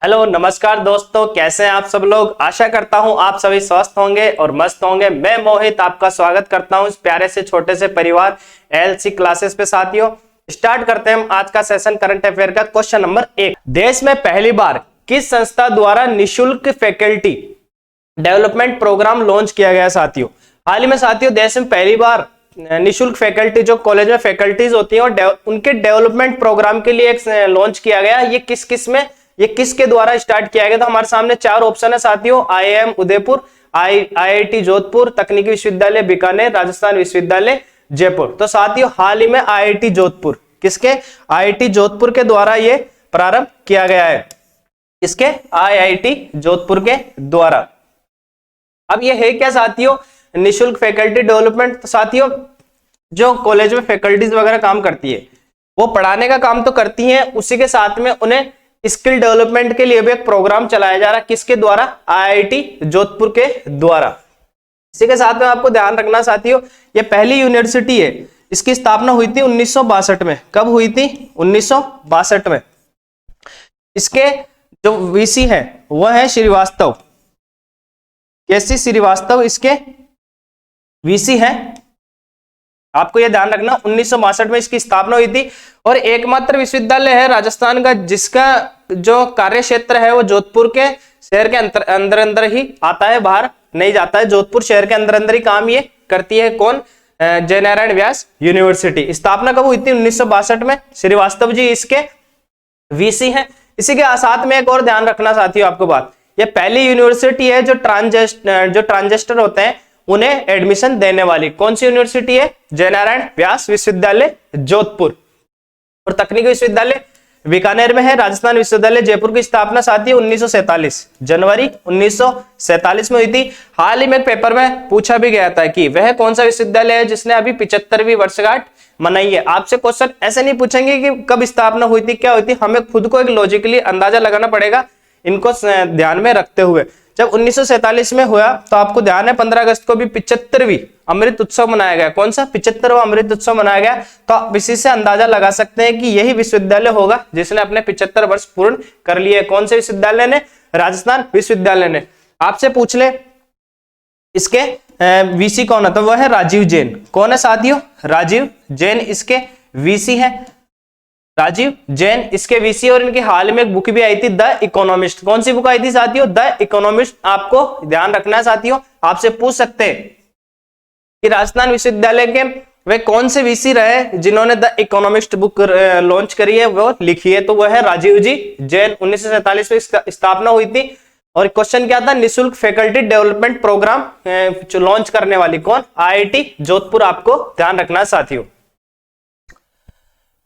Hello नमस्कार दोस्तों, कैसे हैं आप सब लोग। आशा करता हूं आप सभी स्वस्थ होंगे और मस्त होंगे। मैं मोहित आपका स्वागत करता हूं इस प्यारे से छोटे से परिवार एलसी क्लासेस पे। साथियों स्टार्ट करते हैं हम आज का सेशन करंट अफेयर का। क्वेश्चन नंबर 1, देश में पहली बार किस संस्था द्वारा निःशुल्क फैकल्टी डेवलपमेंट प्रोग्राम लॉन्च किया गया। साथियों हाल ही में साथियों देश में पहली बार निःशुल्क फैकल्टी, जो कॉलेज में फैकल्टीज होती हैं और उनके डेवलपमेंट प्रोग्राम के लिए एक लॉन्च किया गया। ये किसके द्वारा स्टार्ट किया गया। तो हमारे सामने चार ऑप्शन है साथियों। आईआईएम उदयपुर, आईआईटी जोधपुर, तकनीकी विश्वविद्यालय बीकानेर, राजस्थान विश्वविद्यालय जयपुर। तो साथियों हाल ही में आईआईटी जोधपुर, किसके, आईआईटी जोधपुर के द्वारा ये प्रारंभ किया गया है। किसके, आईआईटी जोधपुर के द्वारा। अब ये है क्या साथियों, निःशुल्क फैकल्टी डेवलपमेंट। तो साथियों जो कॉलेज में फैकल्टीज वगैरह काम करती है वो पढ़ाने का काम तो करती हैं, उसी के साथ में उन्हें स्किल डेवलपमेंट के लिए भी एक प्रोग्राम चलाया जा रहा है। किसके द्वारा, आईआईटी जोधपुर के द्वारा। इसी के साथ में आपको ध्यान रखना साथियों, ये पहली यूनिवर्सिटी है। इसकी स्थापना हुई थी 1962 में। कब हुई थी, 1962 में। इसके जो वीसी है वह है श्रीवास्तव, केसी श्रीवास्तव इसके वीसी है। आपको यह ध्यान रखना 1962 में इसकी स्थापना हुई थी और एकमात्र विश्वविद्यालय है राजस्थान का जिसका जो कार्य क्षेत्र है वो जोधपुर के शहर के अंदर ही आता है, बाहर नहीं जाता है। जोधपुर शहर के अंदर ही काम ये करती है। कौन, जयनारायण व्यास यूनिवर्सिटी। स्थापना कब हुई थी, 1962 में। श्रीवास्तव जी इसके वीसी हैं। इसी के साथ में एक और ध्यान रखना साथियों आपको बात, ये पहली यूनिवर्सिटी है जो ट्रांजिस्टर होते हैं उन्हें एडमिशन देने वाली। कौन सी यूनिवर्सिटी है, जयनारायण व्यास विश्वविद्यालय जोधपुर। और तकनीकी विश्वविद्यालय बीकानेर में है। राजस्थान विश्वविद्यालय जयपुर की स्थापना साथियों 1947 जनवरी 1947 में हुई थी। हाल ही में पेपर में पूछा भी गया था कि वह कौन सा विश्वविद्यालय है जिसने अभी 75वीं वर्षगांठ मनाई है। आपसे क्वेश्चन ऐसे नहीं पूछेंगे कि कब स्थापना हुई थी, क्या हुई थी, हमें खुद को एक लॉजिकली अंदाजा लगाना पड़ेगा इनको ध्यान में रखते हुए। जब 1947 में हुआ तो आपको ध्यान है 15 अगस्त को भी 75वीं अमृत उत्सव मनाया गया। कौन सा, 75वां अमृत उत्सव मनाया गया। तो आप इसी से अंदाजा लगा सकते हैं कि यही विश्वविद्यालय होगा जिसने अपने 75 वर्ष पूर्ण कर लिए। कौन से विश्वविद्यालय ने, राजस्थान विश्वविद्यालय ने। आपसे पूछ ले इसके वीसी कौन है, तो वह है राजीव जैन। कौन है साथियों, राजीव जैन इसके वीसी है। राजीव जैन इसके वीसी। और इनके हाल में एक बुक भी आई थी, द इकोनॉमिस्ट। कौन सी बुक आई थी साथियों, द इकोनॉमिस्ट। आपको ध्यान रखना है साथियों, आपसे पूछ सकते हैं कि राजस्थान विश्वविद्यालय के वे कौन से वीसी रहे जिन्होंने द इकोनॉमिस्ट बुक लॉन्च करी है, वो लिखी है। तो वह है राजीव जी जैन। 1947 में स्थापना हुई थी। और क्वेश्चन क्या था, निःशुल्क फैकल्टी डेवलपमेंट प्रोग्राम लॉन्च करने वाली कौन, आईआईटी जोधपुर। आपको ध्यान रखना है साथियों।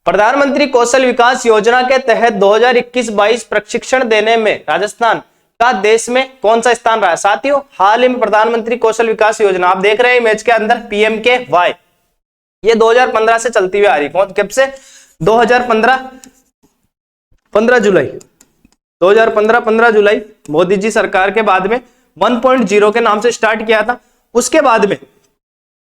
प्रधानमंत्री कौशल विकास योजना के तहत 2021-22 प्रशिक्षण देने में राजस्थान का देश में कौन सा स्थान रहा है। साथियों हाल ही में प्रधानमंत्री कौशल विकास योजना आप देख रहे हैं इमेज के अंदर, PMKY, ये 2015 से चलती हुई आ रही। कौन, कब से, 2015 15 जुलाई 2015 15 जुलाई मोदी जी सरकार के बाद में 1.0 के नाम से स्टार्ट किया था। उसके बाद में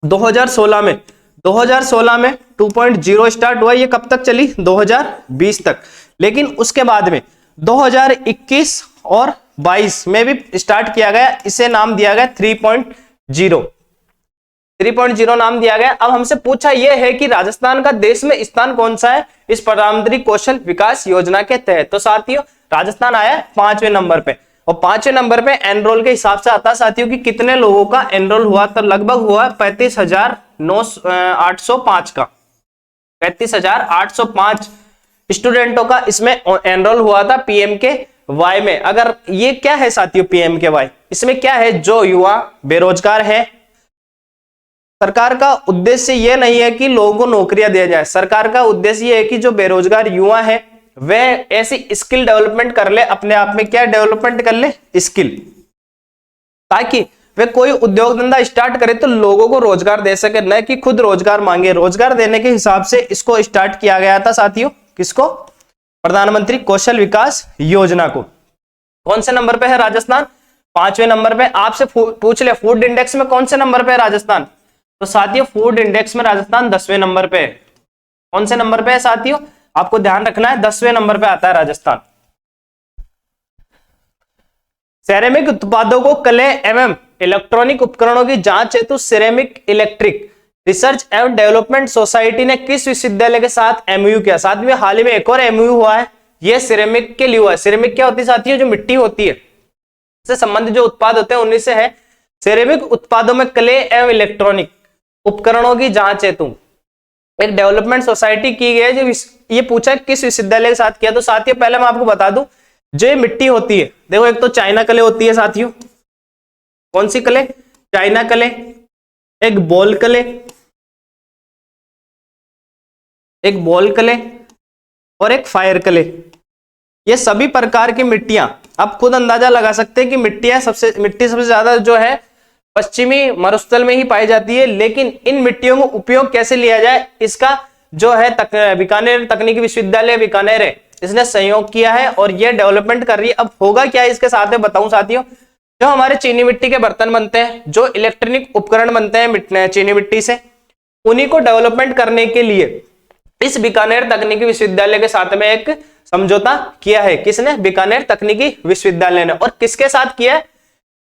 2016 में 2.0 स्टार्ट हुआ। ये कब तक चली, 2020 तक। लेकिन उसके बाद में 2021 और 22 में भी स्टार्ट किया गया। इसे नाम दिया गया 3.0 नाम दिया गया। अब हमसे पूछा यह है कि राजस्थान का देश में स्थान कौन सा है इस प्रधानमंत्री कौशल विकास योजना के तहत। तो साथियों राजस्थान आया 5वें नंबर पे। और 5वें नंबर पे एनरोल के हिसाब से आता है साथियों कि कितने लोगों का एनरोल हुआ, तो लगभग हुआ 35,805 का। 35,805 स्टूडेंटों का इसमें एनरोल हुआ था PMKY में। अगर ये क्या है साथियों, PMKY इसमें क्या है, जो युवा बेरोजगार है, सरकार का उद्देश्य यह नहीं है कि लोगों को नौकरियां दिया जाए। सरकार का उद्देश्य यह है कि जो बेरोजगार युवा है वह ऐसी स्किल डेवलपमेंट कर ले, अपने आप में क्या डेवलपमेंट कर ले, स्किल, ताकि वे कोई उद्योग धंधा स्टार्ट करे तो लोगों को रोजगार दे सके, न कि खुद रोजगार मांगे। रोजगार देने के हिसाब से इसको स्टार्ट किया गया था साथियों। किसको, प्रधानमंत्री कौशल विकास योजना को। कौन से नंबर पे है राजस्थान, 5वें नंबर पे। आपसे पूछ ले फूड इंडेक्स में कौन से नंबर पे है राजस्थान, तो साथियों फूड इंडेक्स में राजस्थान 10वें नंबर पे। कौन से नंबर पे है साथियों, आपको ध्यान रखना है, 10वें नंबर पे आता है राजस्थान। सिरेमिक उत्पादों को कले एवं इलेक्ट्रॉनिक उपकरणों की जांच हेतु सिरेमिक इलेक्ट्रिक रिसर्च एवं डेवलपमेंट सोसाइटी ने किस विश्वविद्यालय के साथ एमओयू किया? साथ में हाल ही में एक और एमओयू हुआ है, ये सिरेमिक के लिए हुआ है। सिरेमिक क्या होती है साथियों? जो मिट्टी होती है से संबंधित जो उत्पाद होते हैं उन्हीं से है। सिरेमिक उत्पादों में क्ले एवं इलेक्ट्रॉनिक उपकरणों की जांच हेतु एक डेवलपमेंट सोसाइटी की गई है। जो ये पूछा किस विश्वविद्यालय के साथ किया, तो साथियों पहले मैं आपको बता दूं, जो ये मिट्टी होती है, देखो एक तो चाइना क्ले होती है साथियों, कौन सी क्ले? चाइना क्ले, एक बॉल क्ले, एक बॉल क्ले और एक फायर क्ले। ये सभी प्रकार की मिट्टियां, आप खुद अंदाजा लगा सकते हैं कि मिट्टी सबसे ज्यादा जो है पश्चिमी मरुस्थल में ही पाई जाती है। लेकिन इन मिट्टियों को उपयोग कैसे लिया जाए, इसका जो है बीकानेर तकनीकी विश्वविद्यालय बीकानेर है, इसने सहयोग किया है और ये डेवलपमेंट कर रही है। अब होगा क्या इसके साथ में बताऊं साथियों, जो हमारे चीनी मिट्टी के बर्तन बनते हैं, जो इलेक्ट्रॉनिक उपकरण बनते हैं चीनी मिट्टी से, उन्हीं को डेवलपमेंट करने के लिए इस बीकानेर तकनीकी विश्वविद्यालय के साथ में एक समझौता किया है। किसने? बीकानेर तकनीकी विश्वविद्यालय ने। और किसके साथ किया है?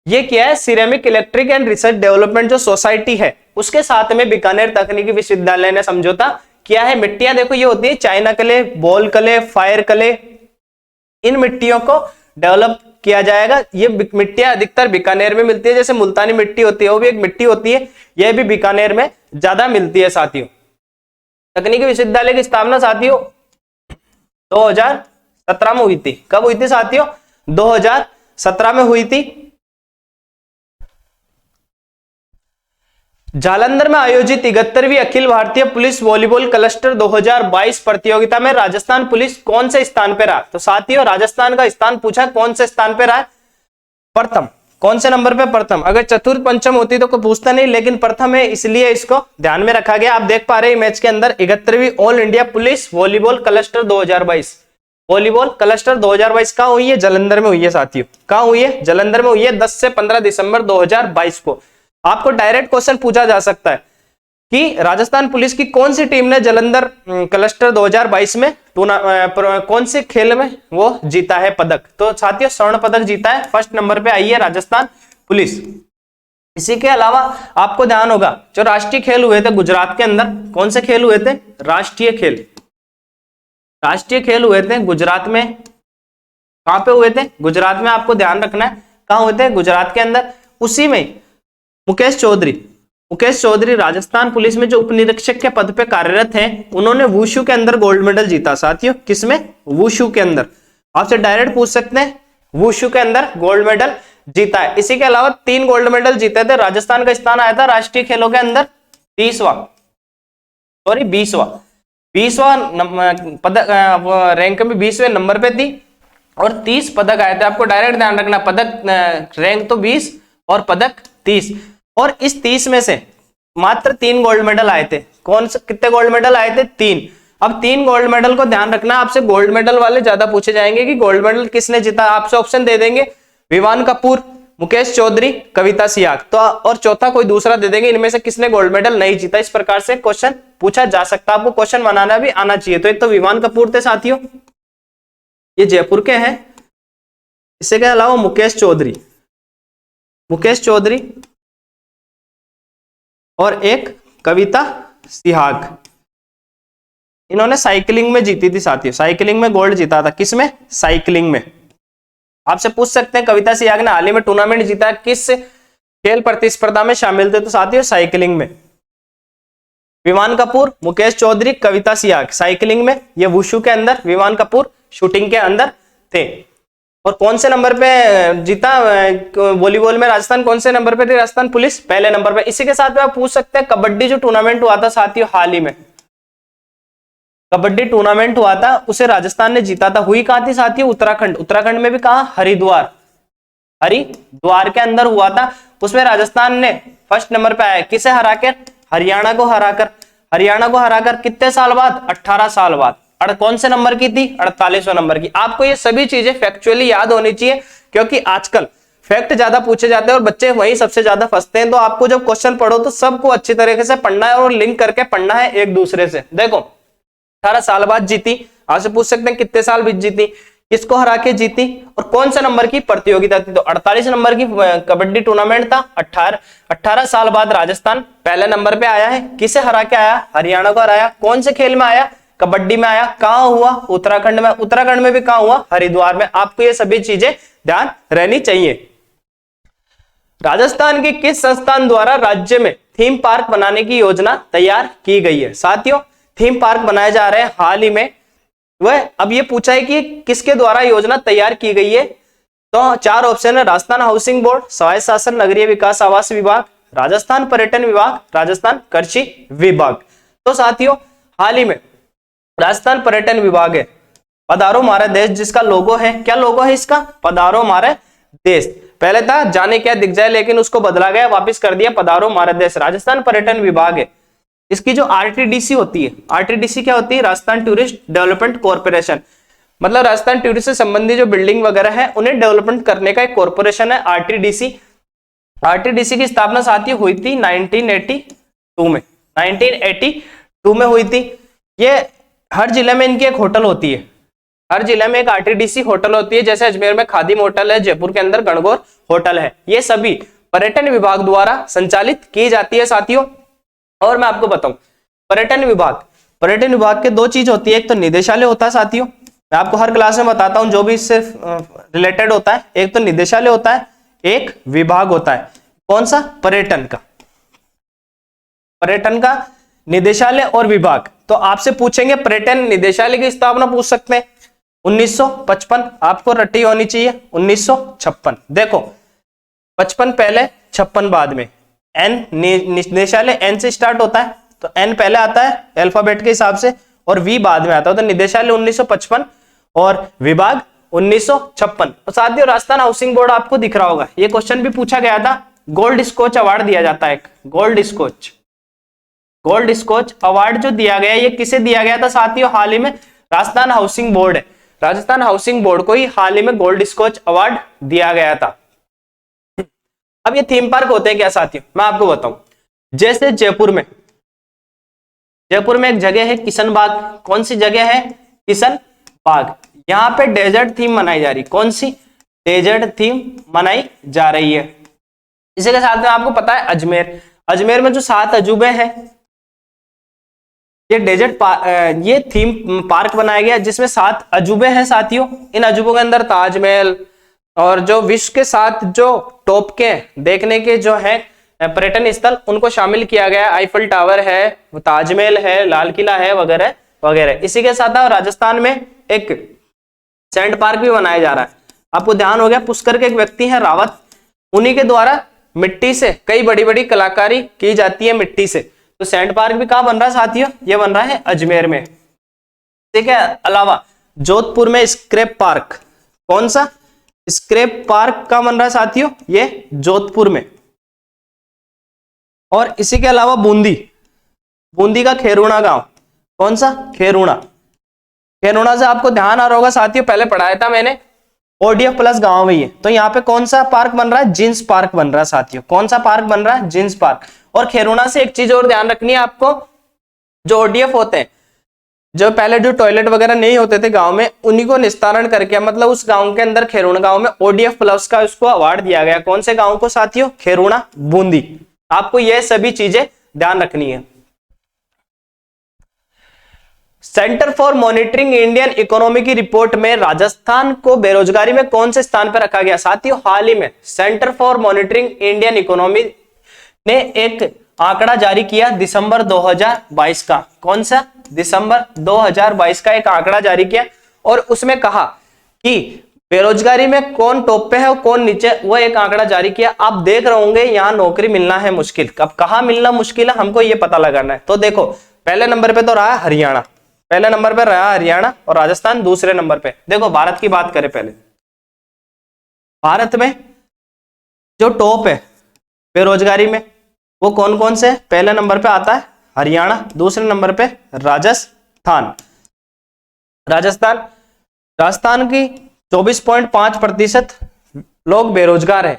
ये किया है ceramic electric and research development जो सोसाइटी है उसके साथ में बीकानेर तकनीकी विश्वविद्यालय ने समझौता किया है। मिट्टियां देखो ये होती है china clay, ball clay, fire clay, इन मिट्टियों को डेवलप किया जाएगा। ये मिट्टियां अधिकतर बीकानेर में मिलती है, जैसे मुल्तानी मिट्टी होती है वो भी एक मिट्टी होती है, यह भी बीकानेर में ज्यादा मिलती है साथियों। तकनीकी विश्वविद्यालय की स्थापना साथियों 2017 में हुई थी। कब हुई थी साथियों? 2017 में हुई थी। जालंधर में आयोजित 71वीं Akhil Bharatiya police volleyball cluster 2022 प्रतियोगिता में राजस्थान पुलिस कौन से स्थान पर रहा? तो साथियों राजस्थान का स्थान पूछा, कौन से स्थान पर रहा? प्रथम। कौन से नंबर पे? प्रथम। अगर चतुर्थ पंचम होती तो कोई पूछता नहीं, लेकिन प्रथम है इसलिए इसको ध्यान में रखा गया। आप देख पा रहे हैं मैच के अंदर 71वीं all India police volleyball cluster 2022, volleyball cluster 2022 कहां हुई है? जालंधर में हुई है साथियों। कहां हुई है? जालंधर में हुई है 10 से 15 दिसंबर 2022 को। आपको डायरेक्ट क्वेश्चन पूछा जा सकता है कि राजस्थान पुलिस की कौन सी टीम ने जालंधर क्लस्टर 2022 में कौन से खेल में वो जीता है पदक? तो साथियों स्वर्ण पदक जीता है, फर्स्ट नंबर पे आई है राजस्थान पुलिस। इसी के अलावा आपको ध्यान होगा जो राष्ट्रीय खेल हुए थे गुजरात के अंदर, कौन से खेल हुए थे? राष्ट्रीय खेल, राष्ट्रीय खेल हुए थे गुजरात में। कहां पे हुए थे? गुजरात में। आपको ध्यान रखना है कहां हुए थे? गुजरात के अंदर। उसी में मुकेश चौधरी राजस्थान पुलिस में जो उप निरीक्षक के पद पे कार्यरत हैं, उन्होंने वुशु के अंदर गोल्ड मेडल जीता साथियों। किसमें? वुशु के अंदर। आपसे डायरेक्ट पूछ सकते हैं, वुशु के अंदर गोल्ड मेडल जीता है। इसी के अलावा 3 गोल्ड मेडल जीते थे। राजस्थान का स्थान आया था राष्ट्रीय खेलों के अंदर 20वां पदक रैंक में 20वें नंबर पे थी और 30 पदक आए थे। आपको डायरेक्ट ध्यान रखना, पदक रैंक तो 20 और पदक 30, और इस 30 में से मात्र 3 गोल्ड मेडल आए थे। कौन से कितने गोल्ड मेडल आए थे? 3। अब 3 गोल्ड मेडल को ध्यान रखना, आपसे गोल्ड मेडल वाले ज्यादा पूछे जाएंगे कि गोल्ड मेडल किसने जीता। आपसे ऑप्शन दे देंगे विवान कपूर, मुकेश चौधरी, कविता सियाग, तो और चौथा कोई दूसरा दे देंगे, इनमें से किसने गोल्ड मेडल नहीं जीता। इस प्रकार से क्वेश्चन पूछा जा सकता है, आपको क्वेश्चन बनाना भी आना चाहिए। तो एक तो विवान कपूर थे साथियों, ये जयपुर के हैं। इसके अलावा मुकेश चौधरी और एक कविता सिहाग, इन्होंने साइकिलिंग में जीती थी साथियों। साइकिलिंग में गोल्ड जीता था। किसमें? साइकिलिंग में। आपसे पूछ सकते हैं कविता सिहाग ने हाल ही में टूर्नामेंट जीता, किस खेल प्रतिस्पर्धा में शामिल थे? तो साथियों साइकिलिंग में। विमान कपूर, मुकेश चौधरी, कविता सिहाग साइकिलिंग में, ये वुशु के अंदर, विमान कपूर शूटिंग के अंदर थे। और कौन से नंबर पे जीता वॉलीबॉल में राजस्थान? कौन से नंबर पे थी राजस्थान पुलिस? पहले नंबर पे। इसी के साथ में आप पूछ सकते हैं कबड्डी जो टूर्नामेंट हुआ था साथियों हाल ही में, कबड्डी टूर्नामेंट हुआ था उसे राजस्थान ने जीता था। हुई कहां थी साथियों? उत्तराखंड में भी कहा? हरिद्वार के अंदर हुआ था। उसमें राजस्थान ने फर्स्ट नंबर पे आया। किसे हराकर? हरियाणा को हराकर कितने साल बाद? 18 साल बाद। कौन से नंबर की थी? 48वें नंबर की। आपको ये सभी चीजें फैक्चुअली याद होनी चाहिए, क्योंकि आजकल फैक्ट ज्यादा पूछे जाते हैं और बच्चे वही सबसे ज्यादा फंसते हैं। तो आपको जब क्वेश्चन पढ़ो तो सबको अच्छी तरीके से पढ़ना है और लिंक करके पढ़ना है एक दूसरे से। देखो 18 साल बाद जीती, आपसे पूछ सकते हैं कितने साल बीत जीती? किसको हरा के जीती और कौन सा नंबर की प्रतियोगिता थी? तो 48 नंबर की कबड्डी टूर्नामेंट था। 18 साल बाद राजस्थान पहले नंबर पे आया है। किसे हरा के आया? हरियाणा को हराया। कौन से खेल में आया? कबड्डी में आया। कहां हुआ? उत्तराखंड में। उत्तराखंड में भी कहां हुआ? हरिद्वार में। आपको ये सभी चीजें ध्यान रहनी चाहिए। राजस्थान के किस संस्थान द्वारा राज्य में थीम पार्क बनाने की योजना तैयार की गई है? साथियों, थीम पार्क बनाए जा रहे हैं हाल ही में। वह अब ये पूछा है कि किसके द्वारा योजना तैयार की गई है, तो 4 ऑप्शन है। राजस्थान हाउसिंग बोर्ड, स्वायत्त शासन नगरीय विकास आवास विभाग, राजस्थान पर्यटन विभाग, राजस्थान कृषि विभाग। तो साथियों, हाल ही में राजस्थान पर्यटन विभाग है पधारो मारे देश, जिसका लोगो है, क्या लोगो है इसका? पधारो मारे देश। पहले था जाने क्या दिख जाए, लेकिन उसको बदला गया, वापस कर दिया पधारो मारे देश। राजस्थान पर्यटन विभाग है। इसकी जो आरटीडीसी होती है, आरटीडीसी क्या होती है? राजस्थान टूरिस्ट डेवलपमेंट कॉर्पोरेशन, मतलब राजस्थान टूरिस्ट से संबंधित जो बिल्डिंग वगैरह है उन्हें डेवलपमेंट करने का एक कॉर्पोरेशन है आरटीडीसी। आरटीडीसी की स्थापना साथियों हुई थी 1982 में। 1982 में हुई थी। ये हर जिले में इनकी एक होटल होती है। हर जिले में एक आरटीडीसी होटल होती है। जैसे अजमेर में खादिम होटल है, जयपुर के अंदर गणगौर होटल है। ये सभी पर्यटन विभाग द्वारा संचालित की जाती है साथियों। और मैं आपको बताऊं, पर्यटन विभाग के 2 चीज होती है। एक तो निदेशालय होता है साथियों, मैं आपको हर क्लास में बताता हूं जो भी इससे रिलेटेड होता है। एक तो निदेशालय होता है, एक विभाग होता है। कौन सा? पर्यटन का निदेशालय और विभाग। तो आपसे पूछेंगे पर्यटन निदेशालय की स्थापना पूछ सकते हैं 1955, आपको रट्टी होनी चाहिए 1956। देखो 55 पहले 56 बाद में। एन निदेशालय एन से स्टार्ट होता है, तो एन पहले आता है अल्फाबेट के हिसाब से और वी बाद में आता है। तो निदेशालय 1955 और विभाग 1956। और साथियों, राजस्थान हाउसिंग बोर्ड आपको दिख रहा होगा, ये क्वेश्चन भी पूछा गया था। गोल्ड स्कोच अवार्ड दिया जाता है, गोल्ड स्कोच अवार्ड जो दिया गया, ये किसे दिया गया था साथियों? हाल ही में राजस्थान हाउसिंग बोर्ड है। राजस्थान हाउसिंग बोर्ड को ही हाल ही में गोल्ड स्कोच अवार्ड दिया गया था। अब ये थीम पार्क होते हैं क्या साथियों? मैं आपको बताऊं। जैसे जयपुर में एक जगह है किशन बाग। कौन सी जगह है? किशन बाग। यहां पे डेजर्ट थीम मनाई जा रही। कौन सी? डेजर्ट थीम मनाई जा रही है। इसी के साथ में आपको पता है अजमेर में जो 7 अजूबे हैं, ये ये थीम पार्क बनाया गया जिसमें 7 अजूबे हैं साथियों। इन अजूबों के अंदर ताजमहल और जो विश्व के 7 जो टॉप के देखने के जो है पर्यटन स्थल, उनको शामिल किया गया। आईफल टावर है, ताजमहल है, लाल किला है, वगैरह वगैरह। इसी के साथ राजस्थान में एक सैंड पार्क भी बनाया जा रहा है। आपको ध्यान हो गया, पुष्कर के एक व्यक्ति है रावत, उन्हीं के द्वारा मिट्टी से कई बड़ी बड़ी कलाकारी की जाती है मिट्टी से। तो सैंड पार्क भी कहां बन रहा है साथियों? ये बन रहा है अजमेर में। ठीक है। अलावा जोधपुर में स्क्रैप पार्क। कौन सा? स्क्रैप पार्क का बन रहा है साथियों? ये जोधपुर में। और इसी के अलावा बूंदी का खेरुणा गांव। कौन सा? खेरुणा से आपको ध्यान आ रहा होगा साथियों, पहले पढ़ाया था मैंने, ओडीएफ प्लस गांव में। ये तो यहाँ पे कौन सा पार्क बन रहा है? जिन्स पार्क बन रहा है साथियों। कौन सा पार्क बन रहा है? Jeans park. और खेरुणा से एक चीज और ध्यान रखनी है आपको, जो ओडीएफ होते हैं, जो पहले जो टॉयलेट वगैरह नहीं होते थे गांव में, उन्हीं को निस्तारण करके, मतलब उस गांव के अंदर खेरुणा गांव में ओडीएफ प्लस का उसको अवार्ड दिया गया। कौन से गांव को साथियों? खेरुणा, बूंदी। आपको यह सभी चीजें ध्यान रखनी है। Centre for monitoring Indian economy की रिपोर्ट में राजस्थान को बेरोजगारी में कौन से स्थान पर रखा गया साथियों? हाल ही में centre for monitoring Indian economy ने एक आंकड़ा जारी किया दिसंबर 2022 का। कौन सा? दिसंबर 2022 का एक आंकड़ा जारी किया और उसमें कहा कि बेरोजगारी में कौन टॉप पे है और कौन नीचे, वो एक आंकड़ा जारी किया। आप देख रहे होंगे यहाँ नौकरी मिलना है मुश्किल। कब कहाँ मिलना मुश्किल है, हमको ये पता लगाना है। तो देखो पहले नंबर पे तो रहा हरियाणा, पहले नंबर पे रहा हरियाणा और राजस्थान दूसरे नंबर पे। देखो भारत की बात करें, पहले भारत में जो टॉप है बेरोजगारी में वो कौन कौन से? पहले नंबर पे आता है हरियाणा, दूसरे नंबर पे राजस्थान की 24.5% लोग बेरोजगार है,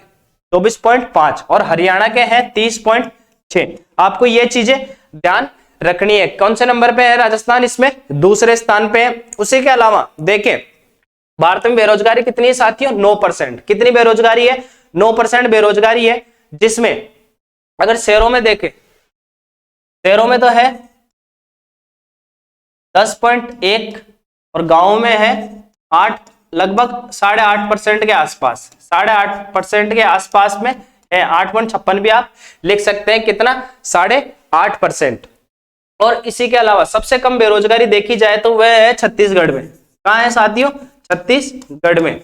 24.5, और हरियाणा के हैं 30.6। आपको ये चीजें ध्यान रखनी है। कौन से नंबर पे है राजस्थान? इसमें दूसरे स्थान पे है। उसी के अलावा देखें भारत में बेरोजगारी कितनी है साथियों? 9%। कितनी बेरोजगारी है? 9% बेरोजगारी है, जिसमें अगर शहरों में देखें, शहरों में तो है 10.1 और गांवों में है 8, लगभग 8.5% के आसपास, 8.5% के आसपास में है। 8.56 भी आप लिख सकते हैं। कितना? 8.5%। और इसी के अलावा सबसे कम बेरोजगारी देखी जाए तो वह है छत्तीसगढ़ में। कहां है साथियों? छत्तीसगढ़ में।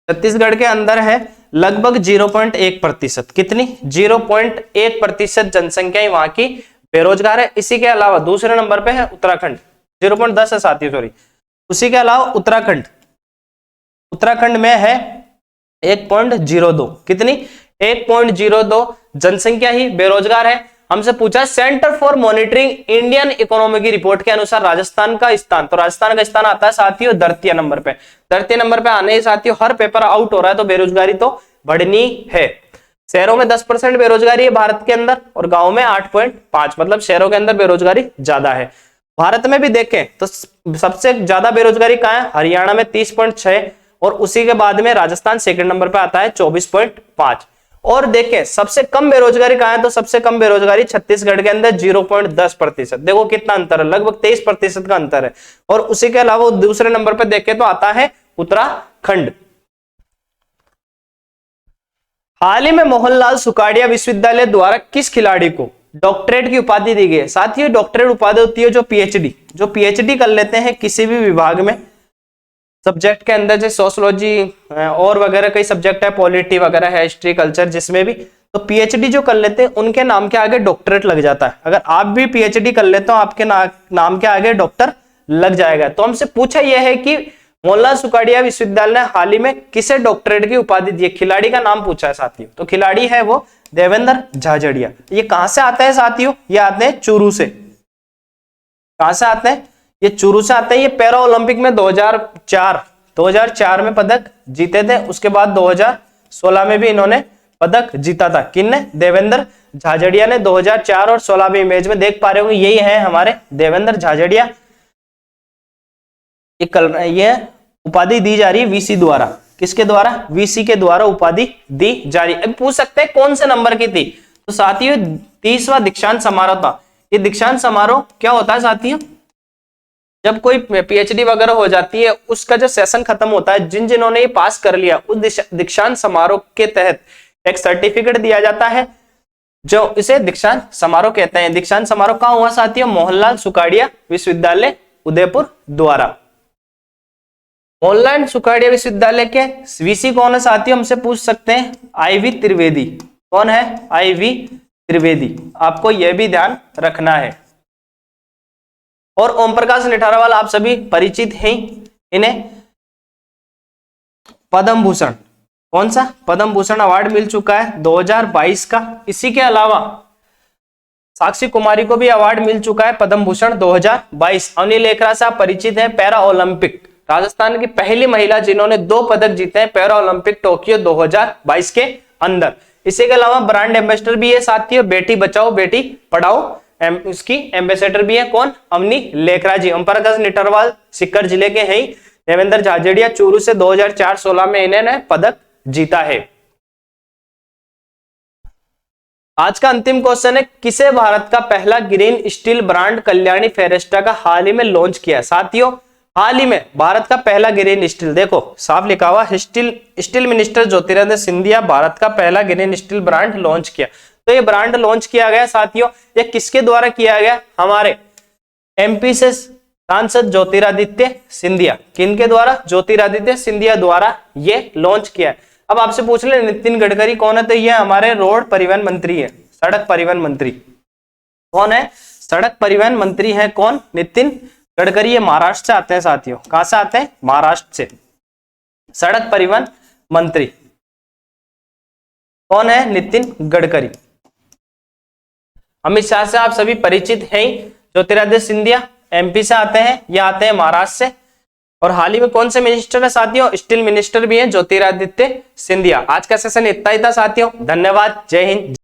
छत्तीसगढ़ के अंदर है लगभग 0.1%। कितनी? 0.1% जनसंख्या ही वहां की बेरोजगार है। इसी के अलावा दूसरे नंबर पे है उत्तराखंड, 0.10 है साथियों, सॉरी। उसी के अलावा उत्तराखंड, उत्तराखंड में है 1.02। कितनी? 1.02 जनसंख्या ही बेरोजगार है। हमसे पूछा centre for monitoring Indian economy की रिपोर्ट के अनुसार राजस्थान का स्थान, तो राजस्थान का स्थान आता है साथियों 30वें नंबर पे। 30वें नंबर पे आने ही साथियों हर पेपर आउट हो रहा है, तो बेरोजगारी तो बढ़नी है। शहरों में 10% बेरोजगारी है भारत के अंदर, और गांव में 8.5, मतलब शहरों के अंदर बेरोजगारी ज्यादा है। भारत में भी देखें तो सबसे ज्यादा बेरोजगारी कहां है? हरियाणा में 30.6, और उसी के बाद में राजस्थान सेकंड नंबर पे आता है 24.5। और देखें सबसे कम बेरोजगारी कहां है? तो सबसे कम बेरोजगारी छत्तीसगढ़ के अंदर 0.10%। देखो कितना अंतर है, लगभग 23% का अंतर है। और उसी के अलावा दूसरे नंबर पर देखें तो आता है उत्तराखंड। हाल ही में मोहनलाल सुखाड़िया विश्वविद्यालय द्वारा किस खिलाड़ी को डॉक्टरेट की उपाधि दी गई है? साथियों डॉक्टरेट उपाधि होती है जो पीएचडी कर लेते हैं किसी भी विभाग में, सब्जेक्ट के अंदर, जैसे सोशियोलॉजी और वगैरह कई सब्जेक्ट है, पॉलिटी वगैरह है, हिस्ट्री, कल्चर, जिसमें भी, तो पीएचडी जो कर लेते हैं उनके नाम के आगे डॉक्टरेट लग जाता है। अगर आप भी पीएचडी कर लेते हो आपके नाम के आगे डॉक्टर लग जाएगा। तो हमसे पूछा यह है कि मोहनलाल सुखाड़िया विश्वविद्यालय ने हाल ही में किसे डॉक्टरेट की उपाधि दी है? खिलाड़ी का नाम पूछा है साथियों, तो खिलाड़ी है वो देवेंद्र झाझड़िया। ये कहां से आते हैं साथियों? ये आते हैं चूरू से। कहां से आते हैं? ये चूरू से आते हैं। ये पैरा ओलंपिक में 2004 में पदक जीते थे। उसके बाद 2016 में भी इन्होंने पदक जीता था। किनने? देवेंद्र झाझड़िया ने। 2004 और 16 में इमेज में देख पा रहे होंगे, यही है हमारे देवेंद्र झाझड़िया। ये उपाधि दी जा रही है वीसी द्वारा। किसके द्वारा? वीसी के द्वारा उपाधि दी जा रही है। अब पूछ सकते हैं कौन से नंबर की थी? तो साथियों 30वां दीक्षांत समारोह था। ये दीक्षांत समारोह क्या होता है साथियों? जब कोई पीएचडी वगैरह हो जाती है, उसका जो सेशन खत्म होता है, जिन्होंने ये पास कर लिया, उस दीक्षांत समारोह के तहत एक सर्टिफिकेट दिया जाता है, जो इसे दीक्षांत समारोह कहते हैं। दीक्षांत समारोह कहां हुआ साथियों? मोहनलाल सुखाड़िया विश्वविद्यालय उदयपुर द्वारा। मोहनलाल सुखाड़िया विश्वविद्यालय के वीसी कौन है साथियों? हमसे पूछ सकते हैं। IV त्रिवेदी। कौन है? IV त्रिवेदी। आपको यह भी ध्यान रखना है। और ओम प्रकाश निठारावाल आप सभी परिचित हैं, इन्हें पद्म भूषण, कौन सा? पद्म भूषण अवार्ड मिल चुका है 2022 का। इसी के अलावा साक्षी कुमारी को भी अवार्ड मिल चुका है पद्म भूषण 2022। अवनी लेखरा से आप परिचित हैं, पैरा ओलंपिक, राजस्थान की पहली महिला जिन्होंने 2 पदक जीते हैं पैरा ओलंपिक टोक्यो 2022 के अंदर। इसी के अलावा ब्रांड एम्बेसडर भी है साथियों, बेटी बचाओ बेटी पढ़ाओ, इसकी एम्बेसडर भी है। कौन? अवनी लेखरा जी। ओम प्रकाश निठारवाल सीकर जिले के हैं। देवेंद्र झाझड़िया चूरू से 2004-16 में इन्होंने पदक जीता है। आज का अंतिम क्वेश्चन है, किसे भारत का पहला ग्रीन स्टील ब्रांड कल्याणी फेरेस्टा का हाल ही में लॉन्च किया? साथियों हाल ही में भारत का पहला ग्रीन स्टील, देखो साफ लिखा हुआ, स्टील मिनिस्टर ज्योतिरादित्य सिंधिया भारत का पहला ग्रीन स्टील ब्रांड लॉन्च किया। तो ये ब्रांड लॉन्च किया गया साथियों, ये किसके द्वारा किया गया? हमारे MP से सांसद ज्योतिरादित्य सिंधिया। किनके द्वारा? ज्योतिरादित्य सिंधिया द्वारा ये लॉन्च किया। अब आपसे पूछ ले नितिन गडकरी कौन है? तो ये हमारे रोड परिवहन मंत्री है, सड़क परिवहन मंत्री। कौन है? सड़क परिवहन मंत्री है। कौन? नितिन गडकरी। ये महाराष्ट्र से आते हैं साथियों। कहां से आते हैं? महाराष्ट्र से। सड़क परिवहन मंत्री कौन है? नितिन गडकरी। अमित शाह से आप सभी परिचित हैं। ज्योतिरादित्य सिंधिया MP से आते हैं, ये आते हैं महाराष्ट्र से। और हाल ही में कौन से मिनिस्टर है साथियों? स्टील मिनिस्टर भी हैं ज्योतिरादित्य सिंधिया। आज का सेशन इतना ही था साथियों, धन्यवाद, जय हिंद।